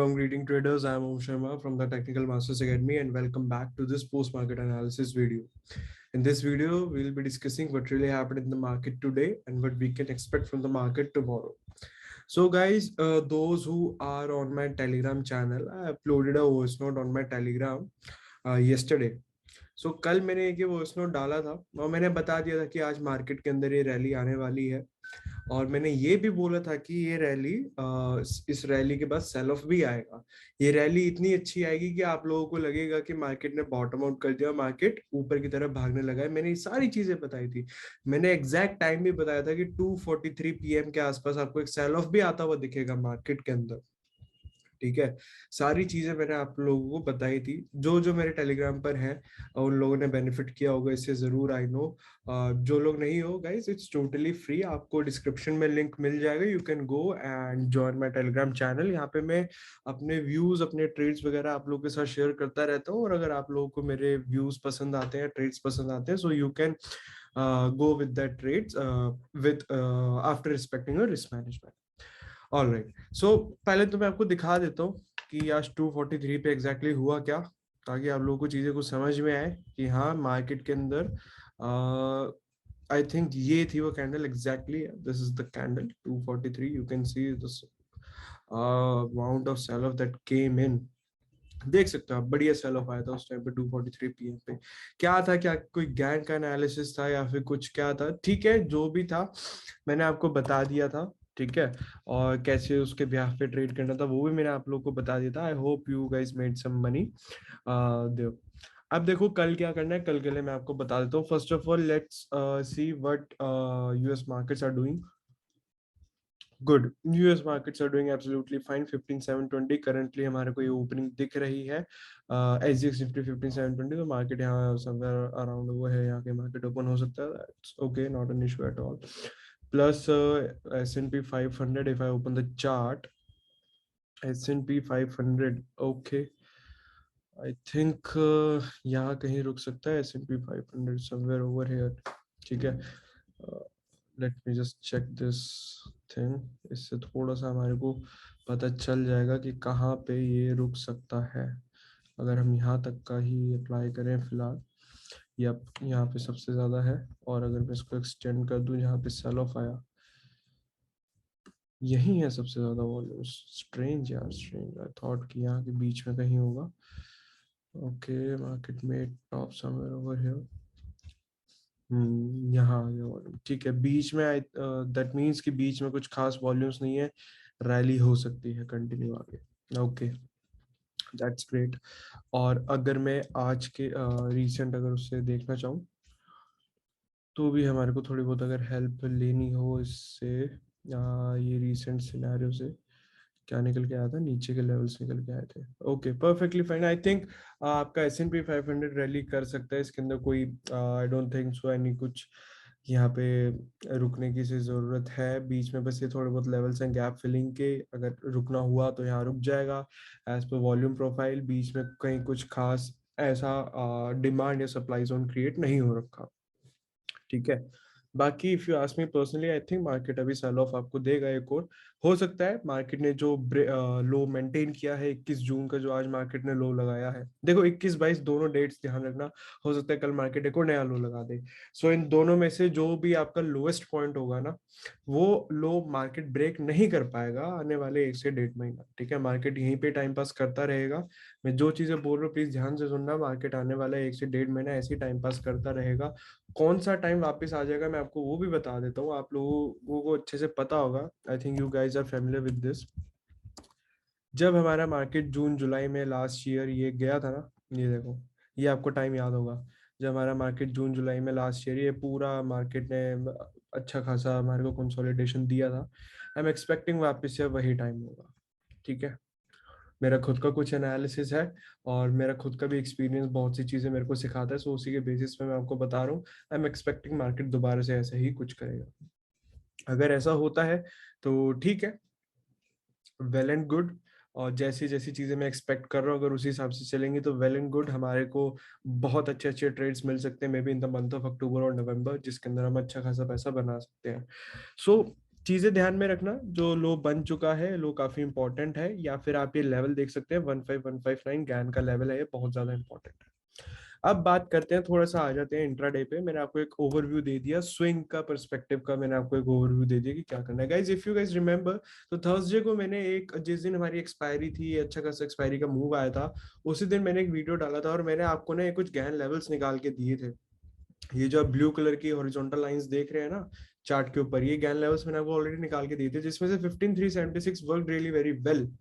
long greeting traders. I am Om Sharma from the Technical Masters Academy and welcome back to this post-market analysis video. In this video, we will be discussing what really happened in the market today and what we can expect from the market tomorrow. So guys, those who are on my Telegram channel, I uploaded a voice note on my Telegram yesterday. सो कल मैंने एक voice note डाला था और मैंने बता दिया था कि आज मार्केट के अंदर ये रैली आने वाली है और मैंने ये भी बोला था कि ये रैली इस रैली के बाद सेल ऑफ भी आएगा। ये रैली इतनी अच्छी आएगी कि आप लोगों को लगेगा कि मार्केट ने बॉटम आउट कर दिया, मार्केट ऊपर की तरफ भागने लगा है। मैंने ये सारी चीजें बताई थी। मैंने एग्जैक्ट टाइम भी बताया था कि 2:43 PM के आसपास आपको एक सेल ऑफ भी आता हुआ दिखेगा मार्केट के अंदर। ठीक है, सारी चीजें मैंने आप लोगों को बताई थी। जो जो मेरे टेलीग्राम पर हैं उन लोगों ने बेनिफिट किया होगा इससे, जरूर। आई नो जो लोग नहीं हो गाइस, इट्स टोटली फ्री। आपको डिस्क्रिप्शन में लिंक मिल जाएगा, you can go and join my Telegram channel. यहाँ पे मैं अपने व्यूज, अपने ट्रेड्स वगैरह आप लोगों के साथ शेयर करता रहता हूँ। और अगर आप लोगों को मेरे व्यूज पसंद आते हैं, ट्रेड्स पसंद आते हैं, so you can go with that trades with after respecting your risk management. Alright, so पहले तो मैं आपको दिखा देता हूँ कि आज 243 पे एग्जैक्टली हुआ क्या, ताकि आप लोगों को चीजें कुछ समझ में आए कि हाँ मार्केट के अंदर आई थिंक ये थी वो candle exactly. This is the candle 243। You can see this amount of sell off that came in. देख सकते हो आप, बढ़िया सेल ऑफ आया था उस टाइम पे 2:43 PM पे। क्या था, क्या कोई गैंग का एनालिसिस था या फिर कुछ क्या था? ठीक है, जो भी था मैंने आपको बता दिया था। ठीक है, और कैसे उसके ब्याह पे ट्रेड करना था वो भी मैंने आप लोगों को बता दिया था। I hope you guys made some money. अब देखो कल क्या करना है, कल के लिए मैं आपको बता देता हूँ। First of all let's see what US markets are doing. Good, US markets are doing absolutely fine. 15720 currently हमारे को ये ओपनिंग दिख रही है। एसजीएक्स निफ्टी 15720, तो मार्केट यहाँ समवेयर अराउंड वो है, यहाँ के मार्केट ओपन हो सकता है। It's okay, not an issue at all. Plus S&P 500, if I open the chart, S&P 500 okay, I think यहाँ कहीं रुक सकता है S&P 500 समवेयर ओवर हियर। ठीक है, let me just check this thing. इससे थोड़ा सा हमारे को पता चल जाएगा कि कहाँ पे ये रुक सकता है। अगर हम यहाँ तक का ही अप्लाई करें फिलहाल, या यहाँ पे सबसे ज्यादा है, और अगर मैं इसको एक्सटेंड कर दूं, यहाँ पे सेल ऑफ आया, यही है सबसे ज्यादा वॉल्यूम। स्ट्रेंज यार, स्ट्रेंज। आई थॉट कि यहाँ के बीच में कहीं होगा। ओके, मार्केट में टॉप समवेयर ओवर हियर। यहाँ आ गया वॉल्यूम। ठीक है, बीच में दैट मीन्स कि बीच में कुछ खास वॉल्यूम्स नहीं है, रैली हो सकती है कंटिन्यू आगे। Okay, that's great. और अगर मैं आज के रीसेंट अगर उससे देखना चाहूँ, तो भी हमारे को थोड़ी बहुत अगर हेल्प लेनी हो इससे, ये रीसेंट सिनेरियो से क्या निकल के आया था, नीचे के लेवल्स निकल के आए थे। Okay, perfectly fine. I think आपका S&P 500 रैली कर सकता है। इसके अंदर कोई I don't think so any कुछ यहाँ पे रुकने की से जरूरत है। बीच में बस ये थोड़े बहुत लेवल्स हैं गैप फिलिंग के, अगर रुकना हुआ तो यहाँ रुक जाएगा एज पर वॉल्यूम प्रोफाइल। बीच में कहीं कुछ खास ऐसा डिमांड या सप्लाई जोन क्रिएट नहीं हो रखा। ठीक है, बाकी if you ask me personally, I think market अभी सेल ऑफ आपको देगा एक और। हो सकता है मार्केट ने जो लो मेंटेन किया है 21 जून का, जो आज मार्केट ने लो लगाया है, देखो 21-22 दोनों डेट्स ध्यान रखना, हो सकता है कल मार्केट एक और नया लो लगा दे। सो इन दोनों में से जो भी आपका लोएस्ट पॉइंट होगा ना, वो लो मार्केट ब्रेक नहीं कर पाएगा आने वाले 1 से 1.5 महीना। ठीक है, मार्केट यहीं पे टाइम पास करता रहेगा। मैं जो चीजें बोल रहा हूँ प्लीज ध्यान से सुनना। मार्केट आने वाला 1 से 1.5 महीना ऐसे टाइम पास करता रहेगा। कौन सा टाइम वापस आ जाएगा मैं आपको वो भी बता देता हूँ, आप लोगों को अच्छे से पता होगा। I think you guys are familiar with this. जब हमारा मार्केट जून जुलाई में लास्ट ईयर ये गया था ना, ये देखो, ये आपको टाइम याद होगा। जब हमारा मार्केट जून जुलाई में लास्ट ईयर, ये पूरा मार्केट ने अच्छा खासा हमारे को कंसोलिडेशन दिया था। आई एम एक्सपेक्टिंग वापस से वही टाइम होगा। ठीक है, मेरा खुद का कुछ एनालिसिस है और मेरा खुद का भी एक्सपीरियंस बहुत सी चीजें मेरे को सिखाता है, सो उसी के बेसिस पे मैं आपको बता रहा हूँ। आई एम एक्सपेक्टिंग मार्केट दोबारा से ऐसा ही कुछ करेगा। अगर ऐसा होता है तो ठीक है, वेल एंड गुड। और जैसी जैसी चीजें मैं एक्सपेक्ट कर रहा हूँ अगर उसी हिसाब से चलेंगी तो वेल एंड गुड, हमारे को बहुत अच्छे अच्छे ट्रेड्स मिल सकते हैं may be in the month of October और नवंबर, जिसके अंदर हम अच्छा खासा पैसा बना सकते हैं। सो चीजें ध्यान में रखना, जो लो बन चुका है लो काफी इंपॉर्टेंट है, या फिर आप ये लेवल देख सकते हैं 15159 गैन का लेवल है, ये बहुत ज्यादा इंपॉर्टेंट है। अब बात करते हैं, थोड़ा सा आ जाते हैं इंट्राडे पे। मैंने आपको एक ओवरव्यू दे दिया स्विंग का पर्सपेक्टिव का, मैंने आपको एक ओवरव्यू दे दिया कि क्या करना है। Guys if you guys remember, तो थर्सडे को मैंने एक, जिस दिन हमारी एक्सपायरी थी, अच्छा खासा एक्सपायरी का मूव आया था, उसी दिन मैंने एक वीडियो डाला था और मैंने आपको ना कुछ गैन लेवल्स निकाल के दिए थे। ये जो ब्लू कलर की हॉरिजॉन्टल लाइंस देख रहे हैं ना चार्ट के ऊपर, ये गैन लेवल्स मैंने आपको ऑलरेडी निकाल के दिए थे, जिसमें से 15376 वर्क रियली वेरी वेल।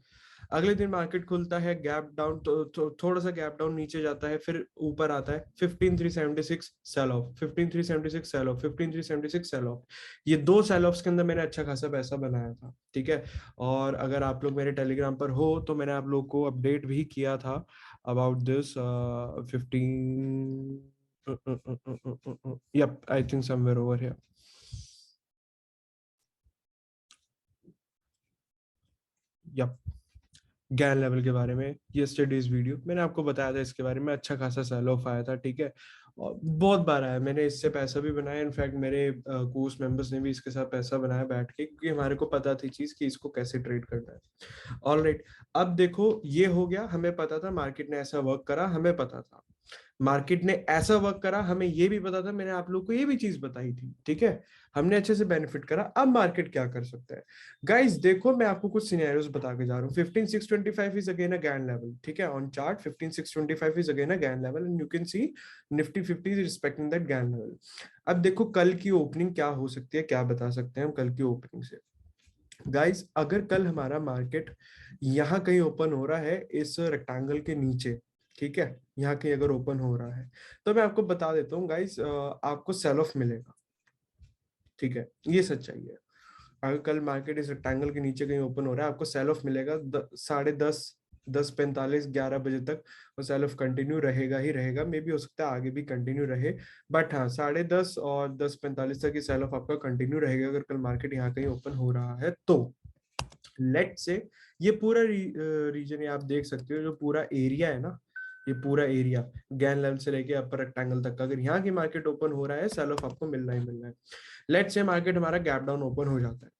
अगले दिन मार्केट खुलता है, गैप डाउन, थोड़ा सा गैप डाउन नीचे जाता है, फिर ऊपर आता है 15376 sell off, 15376 sell off, 15376 sell off. ये दो सेल ऑफ्स के अंदर मैंने अच्छा खासा पैसा बनाया था, ठीक है। और अगर आप लोग मेरे टेलीग्राम पर हो तो मैंने आप लोग को अपडेट भी किया था about this 15, yep, I think somewhere over here. Yep. Gann level के बारे में यस्टरडेज वीडियो मैंने आपको बताया था, इसके बारे में अच्छा खासा सेल ऑफ आया था, ठीक है। और बहुत बार आया, मैंने इससे पैसा भी बनाया, इनफैक्ट मेरे कोर्स मेंबर्स ने भी इसके साथ पैसा बनाया बैठ के, क्योंकि हमारे को पता थी चीज कि इसको कैसे ट्रेड करना है। ऑलराइट, अब देखो ये हो गया, हमें पता था मार्केट ने ऐसा वर्क करा, हमें पता था मार्केट ने ऐसा वर्क करा, हमें ये भी पता था, मैंने आप लोग को ये भी चीज बताई थी, ठीक है। हमने अच्छे से बेनिफिट करा। अब मार्केट क्या कर सकता है गाइस, देखो मैं आपको कुछ सिनेरियोस बता के जा रहा हूँ। 15625 is again a Gann level, ठीक है, on chart 15625 is again a Gann level and you can see Nifty 50 is respecting that Gann level. अब देखो कल की ओपनिंग क्या हो सकती है, क्या बता सकते हैं हम कल की ओपनिंग से। गाइस अगर कल हमारा मार्केट यहाँ कहीं ओपन हो रहा है इस रेक्टेंगल के नीचे, ठीक है, यहाँ कहीं अगर ओपन हो रहा है, तो मैं आपको बता देता हूँ गाइस, आपको सेल ऑफ मिलेगा, ठीक है, ये सच्चाई है। अगर कल मार्केट इस रेक्टेंगल के नीचे कहीं ओपन हो रहा है, आपको सेल ऑफ मिलेगा 10:30, 10:45, 11 बजे तक। और सेल ऑफ कंटिन्यू रहेगा ही रहेगा, मे भी हो सकता है आगे भी कंटिन्यू रहे, बट हाँ 10:30 और 10:45 तक ये सेल ऑफ आपका कंटिन्यू रहेगा अगर कल मार्केट यहाँ कहीं ओपन हो रहा है तो। लेट से ये पूरा रीजन ये आप देख सकते हो, जो पूरा एरिया है ना, ये पूरा एरिया गैन लेवल से लेके अपर रेक्टेंगल तक, अगर यहाँ की मार्केट ओपन हो रहा है सेल ऑफ आपको मिलना ही मिलना है। लेट से मार्केट हमारा गैप डाउन ओपन हो जाता है,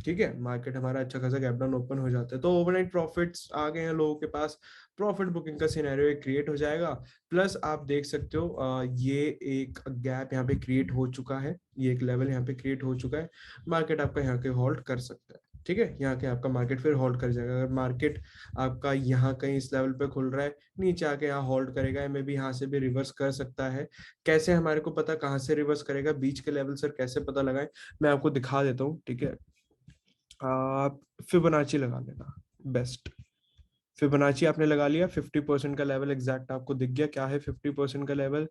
ठीक है, मार्केट हमारा अच्छा खासा गैप डाउन ओपन हो जाता है, तो ओवरनाइट प्रॉफिट्स आ गए हैं लोगों के पास, प्रॉफिट बुकिंग का सिनेरियो एक क्रिएट हो जाएगा। प्लस आप देख सकते हो ये एक गैप यहाँ पे क्रिएट हो चुका है, ये एक लेवल यहाँ पे क्रिएट हो चुका है, मार्केट आपका यहाँ के होल्ड कर सकता है, ठीक है, यहाँ के आपका मार्केट फिर होल्ड कर जाएगा। अगर मार्केट आपका यहाँ कहीं इस लेवल पे खुल रहा है, नीचे आके यहाँ होल्ड करेगा, मे भी यहाँ से भी रिवर्स कर सकता है। कैसे हमारे को पता कहाँ से रिवर्स करेगा, बीच के लेवल सर कैसे पता लगाएं, मैं आपको दिखा देता हूँ, ठीक है। आप फिबोनाची लगा लेना, बेस्ट। फिबोनाची आपने लगा लिया, 50% का लेवल एग्जैक्ट आपको दिख गया, क्या है 50% का लेवल,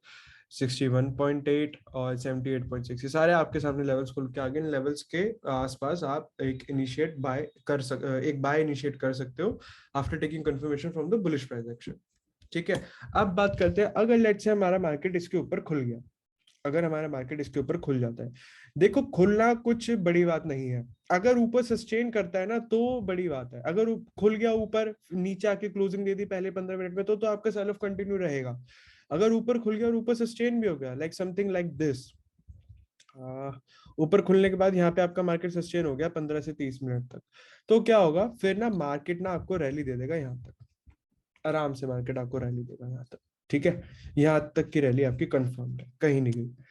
61.8 और 78.6, ये सारे आपके सामने लेवल्स खुल के आ गए। इन लेवल्स के आसपास आप एक बाय इनिशिएट कर सकते हो after taking confirmation from the bullish price action, ठीक है। अब बात करते हैं, अगर लेट्स से हमारा मार्केट इसके ऊपर खुल गया, अगर हमारा मार्केट इसके ऊपर खुल जाता है, देखो खुलना कुछ बड़ी बात नहीं है, अगर ऊपर सस्टेन करता है ना तो बड़ी बात है। अगर खुल गया ऊपर, नीचे आके क्लोजिंग दे दी पहले 15 मिनट में, तो आपका सेल ऑफ कंटिन्यू रहेगा। अगर ऊपर खुल गया और ऊपर सस्टेन भी हो गया, लाइक समथिंग लाइक दिस, ऊपर खुलने के बाद यहाँ पे आपका मार्केट सस्टेन हो गया 15 से 30 मिनट तक, तो क्या होगा फिर ना, मार्केट ना आपको रैली दे देगा यहाँ तक, आराम से मार्केट आपको रैली देगा यहाँ तक, ठीक है, यहाँ तक की रैली आपकी कंफर्म है, कहीं नहीं गई।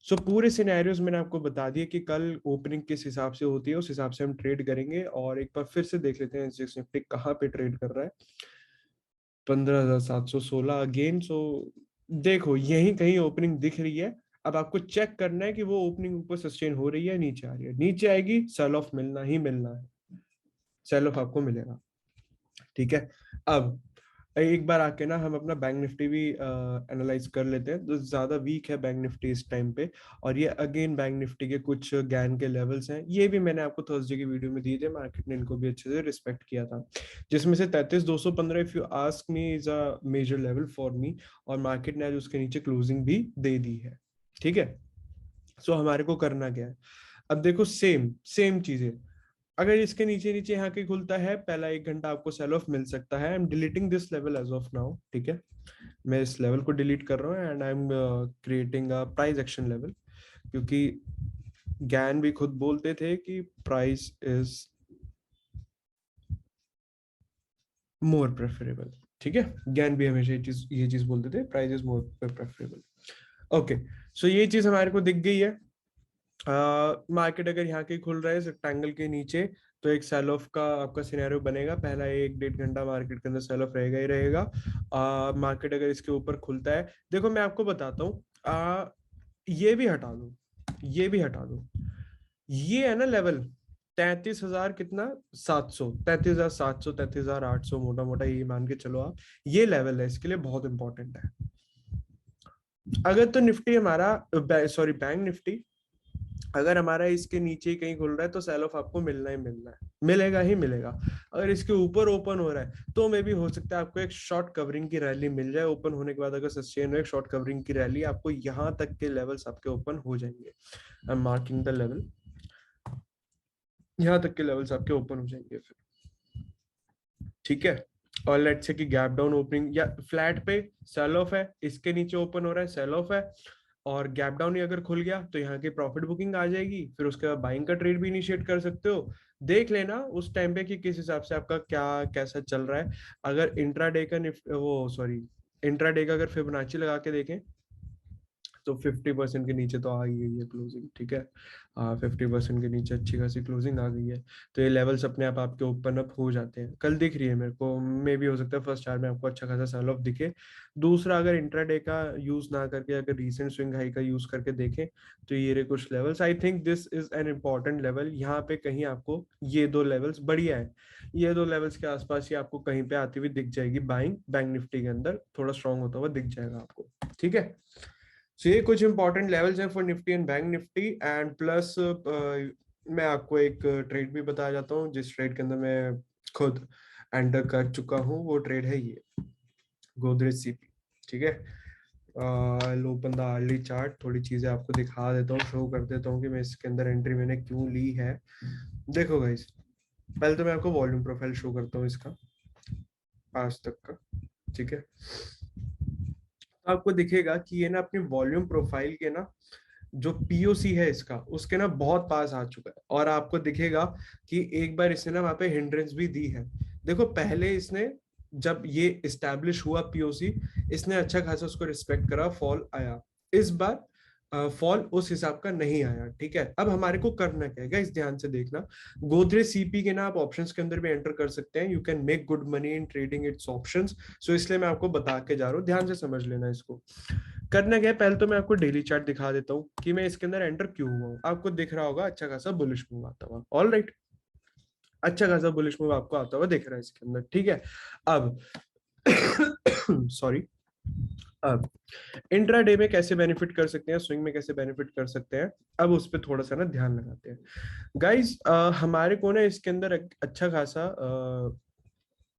सो पूरे सिनेरियोज मैंने आपको बता दिए कि कल ओपनिंग किस हिसाब से होती है, उस हिसाब से हम ट्रेड करेंगे। और एक बार फिर से देख लेते हैं इंडेक्स निफ्टी कहाँ पे ट्रेड कर रहा है, 15,716 अगेन। सो देखो यही कहीं ओपनिंग दिख रही है, अब आपको चेक करना है कि वो ओपनिंग ऊपर सस्टेन हो रही है, नीचे आ रही है, नीचे आएगी सेल ऑफ मिलना ही मिलना है, सेल ऑफ आपको मिलेगा, ठीक है। अब एक बार आके ना हम अपना बैंक निफ्टी भी एनालाइज कर लेते हैं, तो ज्यादा वीक है बैंक निफ्टी इस टाइम पे, और ये अगेन बैंक निफ्टी के कुछ गैन के लेवल्स हैं, ये भी मैंने आपको थर्सडे की वीडियो में दिए थे, मार्केट ने इनको भी अच्छे से रिस्पेक्ट किया था, जिसमें से 33,215 if you ask me is a major level for me, और मार्केट ने आज उसके नीचे क्लोजिंग भी दे दी है, ठीक है। सो हमारे को करना क्या है, अब देखो सेम सेम चीजें, अगर इसके नीचे नीचे यहाँ के खुलता है, पहला 1 घंटा आपको सेल ऑफ मिल सकता है। I am deleting this level as of now, ठीक है, मैं इस लेवल को डिलीट कर रहा हूँ and I am creating a price action level, क्योंकि ज्ञान भी खुद बोलते थे कि प्राइस इज मोर प्रेफरेबल। ठीक है, ज्ञान भी हमेशा ये चीज बोलते थे, price is more preferable. Okay, so ये चीज हमारे को दिख गई है। मार्केट अगर यहाँ के खुल रहा है रेक्टेंगल के नीचे, तो एक सेल ऑफ का आपका सिनेरियो बनेगा। पहला 1-1.5 घंटा मार्केट के अंदर सेल ऑफ रहेगा ही रहेगा। मार्केट अगर इसके ऊपर खुलता है, देखो मैं आपको बताता हूँ, ये भी हटा दो, ये भी हटा दो, ये है ना लेवल 33,000 कितना, 700, 33,700, 33,800, मोटा मोटा ये मान के चलो आप, ये लेवल है इसके लिए बहुत इंपॉर्टेंट है। अगर तो निफ्टी हमारा, सॉरी बैंक निफ्टी अगर हमारा इसके नीचे ही कहीं खुल रहा है, तो सेल ऑफ आपको मिलना ही मिलना है, मिलेगा ही मिलेगा। अगर इसके ऊपर ओपन हो रहा है, तो मे भी हो सकता है आपको एक शॉर्ट कवरिंग की रैली मिल जाए। ओपन होने के बाद अगर सस्टेन हो एक शॉर्ट कवरिंग की रैली, आपको यहाँ तक के लेवल्स आपके ओपन हो जाएंगे। I am marking the level, यहाँ तक के लेवल्स आपके ओपन हो जाएंगे फिर। ठीक है, और लेट्स से कि गैप डाउन ओपनिंग या फ्लैट पे सेल ऑफ है, इसके नीचे ओपन हो रहा है, सेल ऑफ है, और गैप डाउन ही अगर खुल गया, तो यहाँ की प्रॉफिट बुकिंग आ जाएगी। फिर उसके बाद बाइंग का ट्रेड भी इनिशिएट कर सकते हो। देख लेना उस टाइम पे कि किस हिसाब से आपका क्या कैसा चल रहा है। अगर इंट्राडे का वो सॉरी इंट्राडे का अगर फिबोनाची लगा के देखें, तो 50% के नीचे तो आ ही गई है क्लोजिंग। ठीक है, 50% के नीचे अच्छी खासी क्लोजिंग आ गई है। तो ये लेवल्स अपने आप आपके ओपन अप हो जाते हैं। कल दिख रही है मेरे को, मे भी हो सकता है फर्स्ट आवर में आपको अच्छा खासा सेल ऑफ दिखे। दूसरा, अगर इंट्राडे का यूज ना करके अगर रीसेंट स्विंग हाई का यूज करके देखें, तो ये रहे कुछ levels. I think this is an important level. यहाँ पे कहीं आपको ये दो लेवल्स बढ़िया है, ये दो लेवल्स के आसपास ही आपको कहीं पे आती हुई दिख जाएगी बाइंग, बैंक निफ्टी के अंदर थोड़ा स्ट्रॉन्ग होता हुआ दिख जाएगा आपको। ठीक है, सो ये कुछ इंपॉर्टेंट लेवल्स हैं for Nifty and bank Nifty. And plus मैं आपको एक ट्रेड भी बताया जाता हूँ, जिस ट्रेड के अंदर मैं खुद एंटर कर चुका हूँ। वो ट्रेड है ये गोदरेज सीपी। ठीक है, लो ओपन द अर्ली चार्ट, थोड़ी चीजें आपको दिखा देता हूँ, शो कर देता हूँ कि मैं इसके अंदर एंट्री मैंने क्यों ली है। देखो गाइस, पहले तो मैं आपको वॉल्यूम प्रोफाइल शो करता हूँ इसका आज तक का। ठीक है, आपको दिखेगा कि ये ना अपनी वॉल्यूम प्रोफाइल के ना जो पीओसी है इसका, उसके ना बहुत पास आ चुका है। और आपको दिखेगा कि एक बार इसने ना वहां पे हिंड्रेंस भी दी है। देखो पहले इसने जब ये इस्टेब्लिश हुआ पीओसी, इसने अच्छा खासा उसको रिस्पेक्ट करा, फॉल आया। इस बार फॉल उस हिसाब का नहीं आया। ठीक है, अब हमारे को करना क्या है, इस ध्यान से देखना। गोदरेज सीपी के ना आप ऑप्शंस के अंदर भी एंटर कर सकते हैं। You can make good money in trading it's options. So इसलिए मैं आपको बता के जा रहा हूँ, ध्यान से समझ लेना इसको। करना क्या है, पहले तो मैं आपको डेली चार्ट दिखा देता हूँ कि मैं इसके अंदर एंटर क्यों हुआ हूँ। आपको दिख रहा होगा अच्छा खासा बुलिश मूव आता हुआ। ऑल राइट, अच्छा खासा बुलिश मूव आपको आता हुआ दिख रहा है इसके अंदर। ठीक है, अब सॉरी, अब इंट्राडे में कैसे बेनिफिट कर सकते हैं, स्विंग में कैसे बेनिफिट कर सकते हैं, अब उस पर थोड़ा सा ना ध्यान लगाते हैं गाइस। हमारे को ना इसके अंदर अच्छा खासा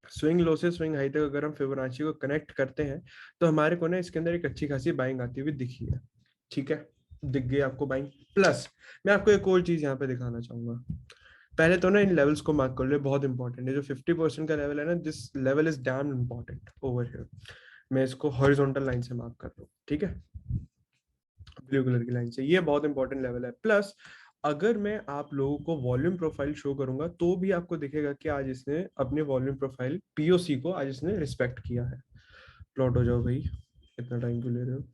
स्विंग लो से स्विंग हाई तक अगर हम फिबोनाची को कनेक्ट करते हैं, तो हमारे को ना इसके अंदर एक अच्छी खासी बाइंग आती हुई दिखी है। ठीक है, दिख गई आपको बाइंग। प्लस मैं आपको एक और चीज यहाँ पे दिखाना चाहूंगा। पहले तो ना इन लेवल्स को मार्क कर लो, बहुत इंपॉर्टेंट है। जो 50% का लेवल है ना, this level is damn important over here. मैं इसको हॉरिजॉन्टल लाइन से मार्क कर रहा हूँ। ठीक है, ब्लू कलर की लाइन से, ये बहुत इंपॉर्टेंट लेवल है। प्लस अगर मैं आप लोगों को वॉल्यूम प्रोफाइल शो करूंगा, तो भी आपको दिखेगा कि आज इसने अपने वॉल्यूम प्रोफाइल पीओसी को आज इसने रिस्पेक्ट किया है। प्लॉट हो जाओ भाई, इतना टाइम क्यों ले रहे हो।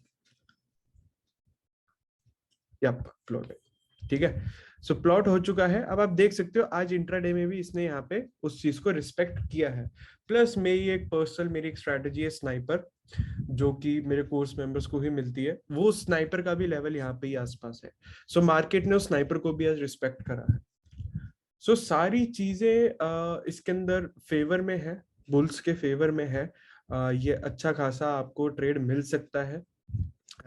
यप, प्लॉट है। ठीक है, सो प्लॉट हो चुका है। अब आप देख सकते हो आज इंट्राडे में भी इसने यहाँ पे उस चीज को रिस्पेक्ट किया है। प्लस मेरी एक पर्सनल मेरी एक स्ट्रैटेजी है स्नाइपर, जो कि मेरे कोर्स मेंबर्स को ही मिलती है। वो स्नाइपर का भी लेवल यहाँ पे ही आसपास है। सो मार्केट ने उस स्नाइपर को भी आज रिस्पेक्ट करा है। सो सारी चीजें इसके अंदर फेवर में है, बुल्स के फेवर में है। ये अच्छा खासा आपको ट्रेड मिल सकता है,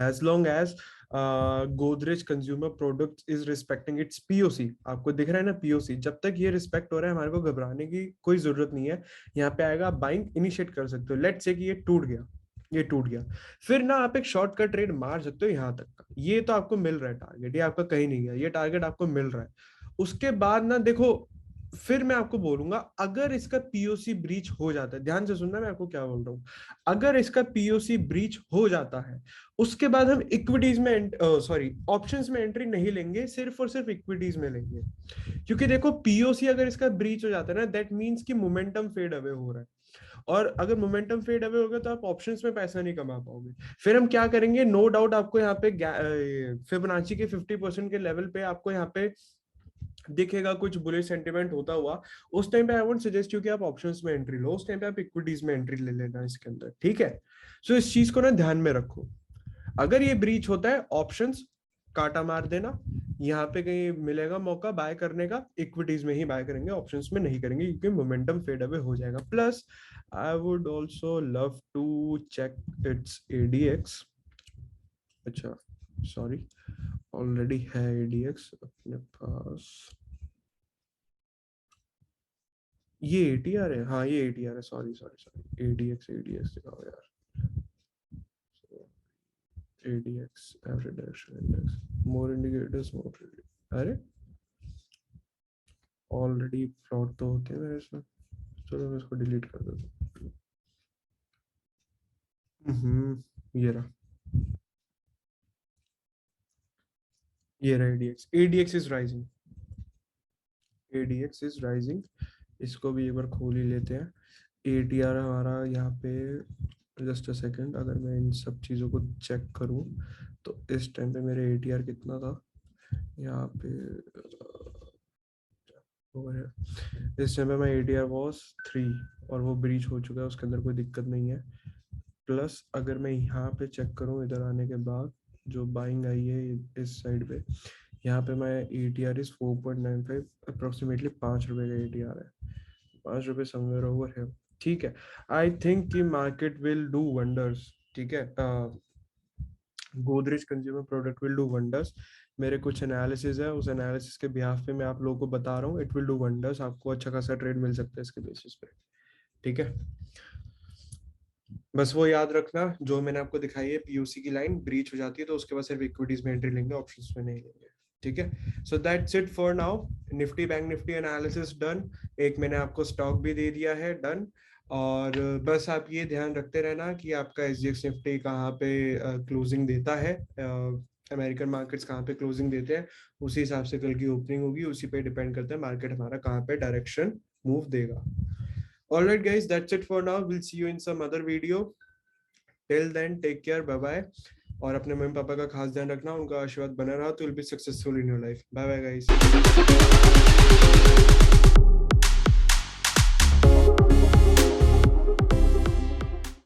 as long as Godrej consumer products is respecting its POC. आपको दिख रहा है ना पीओसी, जब तक ये रिस्पेक्ट हो रहा है हमारे को घबराने की कोई जरूरत नहीं है। यहाँ पे आएगा, बाइंग इनिशिएट कर सकते हो। लेट्स से कि ये टूट गया, ये टूट गया, फिर ना आप एक शॉर्ट का ट्रेड मार सकते हो यहाँ तक का। ये तो आपको मिल रहा है टारगेट, ये आपका कहीं नहीं गया, ये टारगेट आपको मिल रहा है। उसके बाद ना देखो, फिर मैं आपको बोलूंगा अगर इसका पीओसी ब्रीच हो जाता है, ध्यान से सुनना मैं आपको क्या बोल रहा हूँ, अगर इसका पीओसी ब्रीच हो जाता है उसके बाद हम इक्विटीज में सॉरी ऑप्शंस में एंट्री नहीं लेंगे, सिर्फ और सिर्फ इक्विटीज में लेंगे। क्योंकि देखो पीओसी अगर इसका ब्रीच हो जाता है ना, दैट मीन्स कि मोमेंटम फेड अवे हो रहा है, और अगर मोमेंटम फेड अवे होगा तो आप ऑप्शंस में पैसा नहीं कमा पाओगे। फिर हम क्या करेंगे, नो डाउट आपको यहाँ पे फिबोनाची के 50% के लेवल पे आपको यहाँ पे दिखेगा कुछ बुलिश सेंटीमेंट होता हुआ। उस टाइम पे आई वोंट सजेस्ट यू कि आप ऑप्शंस में एंट्री लो, उस टाइम पे आप इक्विटीज में एंट्री ले लेना इसके अंदर, ठीक है। सो इस चीज को ना ध्यान में रखो, अगर ये ब्रीच होता है ऑप्शंस काटा मार देना, यहाँ पे कहीं मिलेगा मौका बाय करने का, इक्विटीज में ही बाय करेंगे, ऑप्शंस में नहीं करेंगे क्योंकि मोमेंटम फेड अवे हो जाएगा। Plus I would also love to check its ADX. अच्छा सॉरी, ऑलरेडी है एडीएक्स अपने पास, ये एटीआर है, हाँ ये एटीआर है, sorry sorry sorry, ADX ADX दिखाओ यार, ADX average direction index, more indicators more, अरे ऑलरेडी प्लॉट तो होते हैं मेरे इसमें, चलो मैं इसको डिलीट कर देता हूँ। ये रहा, ये रहा ADX, ADX is rising, ADX is rising. इसको भी एक बार खोल ही लेते हैं। एटीआर हमारा यहाँ पे, जस्ट अ सेकंड, अगर मैं इन सब चीज़ों को चेक करूँ तो इस टाइम पे मेरे एटीआर कितना था यहाँ पे, इस टाइम पे मैं एटीआर वॉज 3 और वो ब्रीच हो चुका है, उसके अंदर कोई दिक्कत नहीं है। प्लस अगर मैं यहाँ पे चेक करूँ इधर आने के बाद जो बाइंग आई है इस साइड पे, यहाँ पे मैं एटीआर इज 4.95, अप्रोक्सीमेटली 5 रुपए का एटीआर है, 5 रुपए समवेयर ओवर है, ठीक है। आई थिंक कि मार्केट विल डू वंडर्स, ठीक है, Godrej consumer product will do wonders. मेरे कुछ एनालिसिस है, उस एनालिसिस के बिहाफ पे मैं आप लोगों को बता रहा हूँ, इट विल डू वंडर्स, आपको अच्छा खासा ट्रेड मिल सकता है इसके बेसिस पे, ठीक है। बस वो याद रखना जो मैंने आपको दिखाई है, पीयूसी की लाइन ब्रीच हो जाती है तो उसके बाद सिर्फ इक्विटीज में एंट्री लेंगे, ऑप्शंस में नहीं लेंगे, ठीक है। So that's it for now, Nifty bank Nifty analysis done, एक मैंने आपको स्टॉक भी दे दिया है, डन। और बस आप ये ध्यान रखते रहना कि आपका एसजीएक्स निफ्टी कहाँ पे क्लोजिंग देता है, अमेरिकन मार्केट्स कहाँ पे क्लोजिंग देते हैं, उसी हिसाब से कल की ओपनिंग होगी, उसी पे डिपेंड करता है मार्केट हमारा कहाँ पे डायरेक्शन मूव देगा। Alright guys, that's it for now. We'll see you in some other video. Till then, take care. Bye bye. और अपने मम्मी पापा का खास ध्यान रखना, उनका आशीर्वाद बना रहा तो you'll be successful in your life. Bye bye guys.